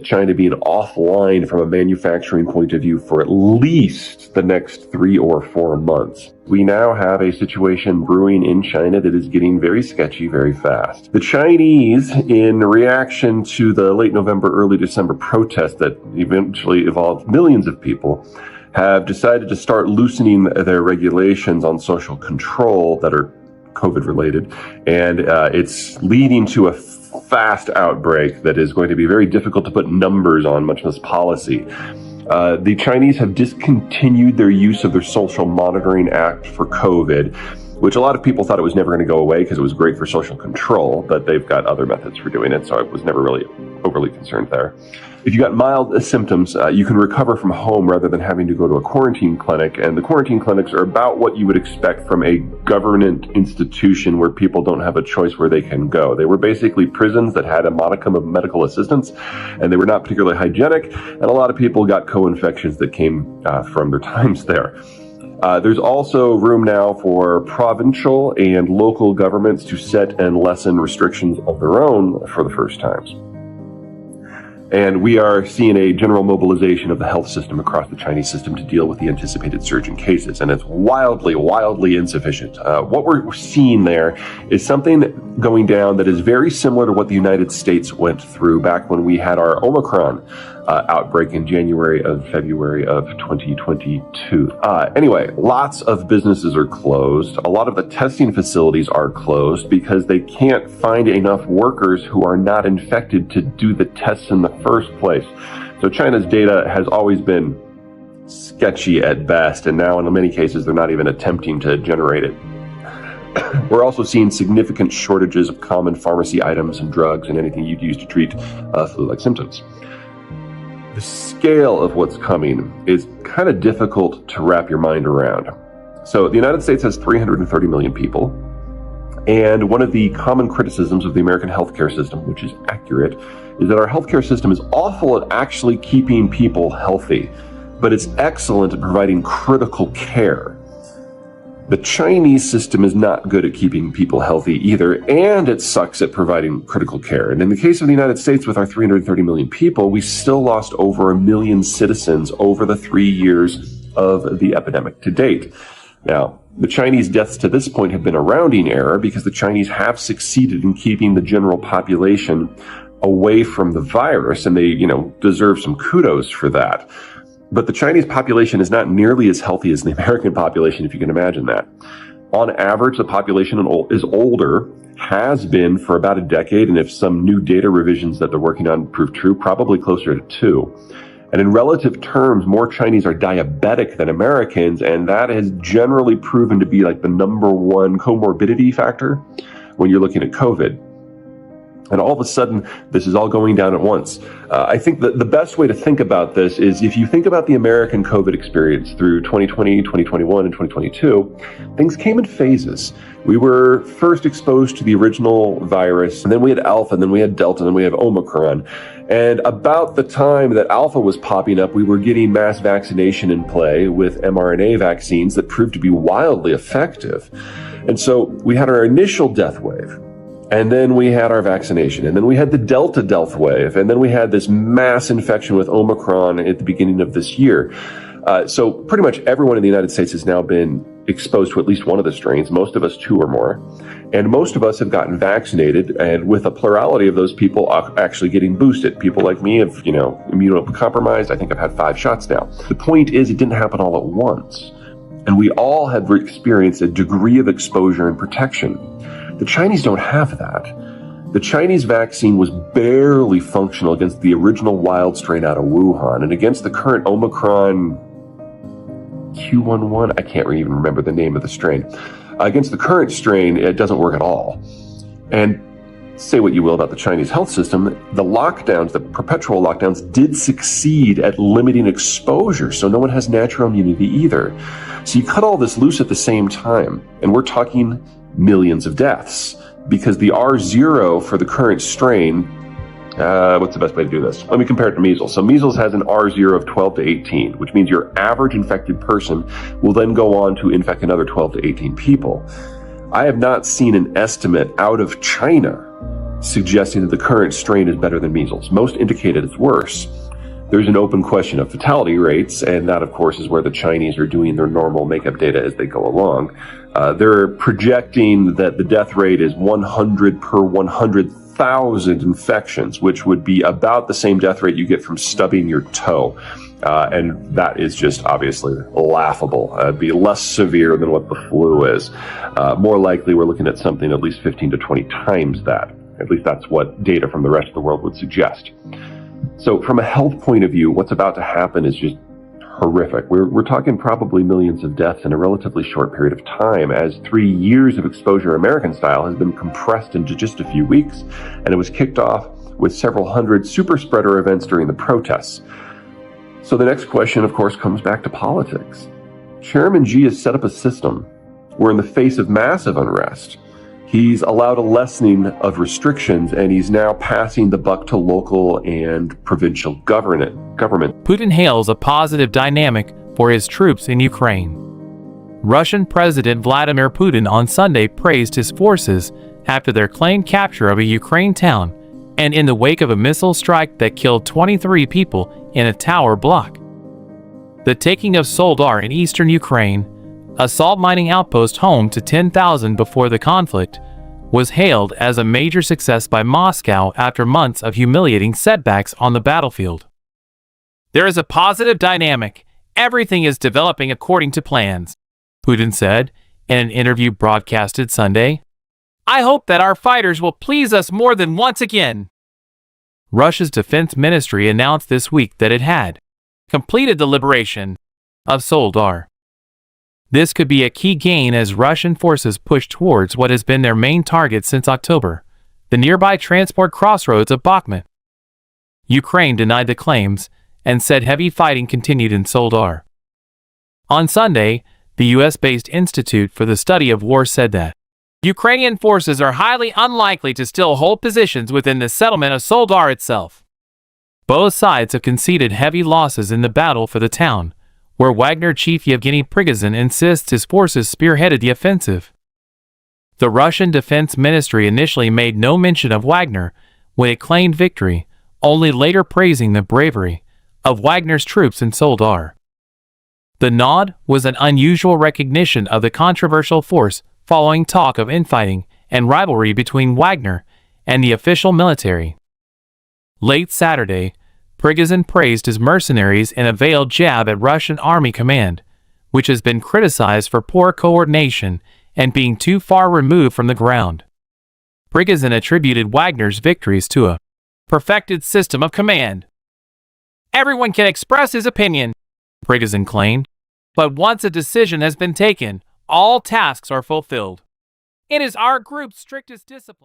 China being offline from a manufacturing point of view for at least the next 3 or 4 months. We now have a situation brewing in China that is getting very sketchy very fast. The Chinese, in reaction to the late November, early December protests that eventually involved millions of people, have decided to start loosening their regulations on social control that are COVID related, and it's leading to a fast outbreak that is going to be very difficult to put numbers on, much less policy. The Chinese have discontinued their use of their social monitoring act for COVID, which a lot of people thought it was never going to go away because it was great for social control, but they've got other methods for doing it, so I was never really overly concerned there. If you got mild symptoms, you can recover from home rather than having to go to a quarantine clinic, and the quarantine clinics are about what you would expect from a government institution where people don't have a choice where they can go. They were basically prisons that had a modicum of medical assistance, and they were not particularly hygienic, and a lot of people got co-infections that came from their times there. There's also room now for provincial and local governments to set and lessen restrictions of their own for the first times. And we are seeing a general mobilization of the health system across the Chinese system to deal with the anticipated surge in cases. And it's wildly, wildly insufficient. What we're seeing there is something going down that is very similar to what the United States went through back when we had our Omicron outbreak in January and February of 2022. Anyway, lots of businesses are closed. A lot of the testing facilities are closed because they can't find enough workers who are not infected to do the tests in the first place. So China's data has always been sketchy at best, and now in many cases they're not even attempting to generate it. We're also seeing significant shortages of common pharmacy items and drugs and anything you'd use to treat flu-like symptoms. The scale of what's coming is kind of difficult to wrap your mind around. So the United States has 330 million people, and one of the common criticisms of the American healthcare system, which is accurate, is that our healthcare system is awful at actually keeping people healthy, but it's excellent at providing critical care. The Chinese system is not good at keeping people healthy either, and it sucks at providing critical care. And in the case of the United States, with our 330 million people, we still lost over 1 million citizens over the 3 years of the epidemic to date. Now, the Chinese deaths to this point have been a rounding error because the Chinese have succeeded in keeping the general population away from the virus, and they, deserve some kudos for that. But the Chinese population is not nearly as healthy as the American population, if you can imagine that. On average, the population is older, has been for about a decade, and if some new data revisions that they're working on prove true, probably closer to 2. And in relative terms, more Chinese are diabetic than Americans, and that has generally proven to be like the number one comorbidity factor when you're looking at COVID. And all of a sudden, this is all going down at once. I think that the best way to think about this is if you think about the American COVID experience through 2020, 2021, and 2022, things came in phases. We were first exposed to the original virus, and then we had Alpha, and then we had Delta, and then we have Omicron. And about the time that Alpha was popping up, we were getting mass vaccination in play with mRNA vaccines that proved to be wildly effective. And so we had our initial death wave. And then we had our vaccination, and then we had the Delta death wave, and then we had this mass infection with Omicron at the beginning of this year. So pretty much everyone in the United States has now been exposed to at least one of the strains, most of us 2 or more. And most of us have gotten vaccinated, and with a plurality of those people actually getting boosted. People like me have, immunocompromised. I think I've had 5 shots now. The point is, it didn't happen all at once. And we all have experienced a degree of exposure and protection. The Chinese don't have that. The Chinese vaccine was barely functional against the original wild strain out of Wuhan, and against the current Omicron Q11, I can't even remember the name of the strain. Against the current strain, it doesn't work at all. And say what you will about the Chinese health system, the lockdowns, the perpetual lockdowns, did succeed at limiting exposure, so no one has natural immunity either. So you cut all this loose at the same time, and we're talking millions of deaths, because the R0 for the current strain, what's the best way to do this? Let me compare it to measles. So measles has an R0 of 12 to 18, which means your average infected person will then go on to infect another 12 to 18 people. I have not seen an estimate out of China suggesting that the current strain is better than measles. Most indicated it's worse. There's an open question of fatality rates, and that, of course, is where the Chinese are doing their normal makeup data as they go along. They're projecting that the death rate is 100 per 100,000 infections, which would be about the same death rate you get from stubbing your toe. And that is just obviously laughable. It'd be less severe than what the flu is. More likely, we're looking at something at least 15 to 20 times that. At least that's what data from the rest of the world would suggest. So from a health point of view, what's about to happen is just horrific. We're talking probably millions of deaths in a relatively short period of time, as 3 years of exposure American style has been compressed into just a few weeks, and it was kicked off with several hundred super spreader events during the protests. So the next question, of course, comes back to politics. Chairman Xi has set up a system where, in the face of massive unrest, he's allowed a lessening of restrictions, and he's now passing the buck to local and provincial government. Putin hails a positive dynamic for his troops in Ukraine. Russian President Vladimir Putin on Sunday praised his forces after their claimed capture of a Ukraine town and in the wake of a missile strike that killed 23 people in a tower block. The taking of Soledar in eastern Ukraine, a salt mining outpost home to 10,000 before the conflict, was hailed as a major success by Moscow after months of humiliating setbacks on the battlefield. There is a positive dynamic. Everything is developing according to plans, Putin said in an interview broadcasted Sunday. I hope that our fighters will please us more than once again. Russia's defense ministry announced this week that it had completed the liberation of Soledar. This could be a key gain as Russian forces push towards what has been their main target since October, the nearby transport crossroads of Bakhmut. Ukraine denied the claims and said heavy fighting continued in Soledar. On Sunday, the U.S.-based Institute for the Study of War said that Ukrainian forces are highly unlikely to still hold positions within the settlement of Soledar itself. Both sides have conceded heavy losses in the battle for the town, where Wagner chief Yevgeny Prigozhin insists his forces spearheaded the offensive. The Russian Defense Ministry initially made no mention of Wagner when it claimed victory, only later praising the bravery of Wagner's troops in Soledar. The nod was an unusual recognition of the controversial force following talk of infighting and rivalry between Wagner and the official military. Late Saturday, Prigozhin praised his mercenaries in a veiled jab at Russian Army Command, which has been criticized for poor coordination and being too far removed from the ground. Prigozhin attributed Wagner's victories to a perfected system of command. Everyone can express his opinion, Prigozhin claimed, but once a decision has been taken, all tasks are fulfilled. It is our group's strictest discipline.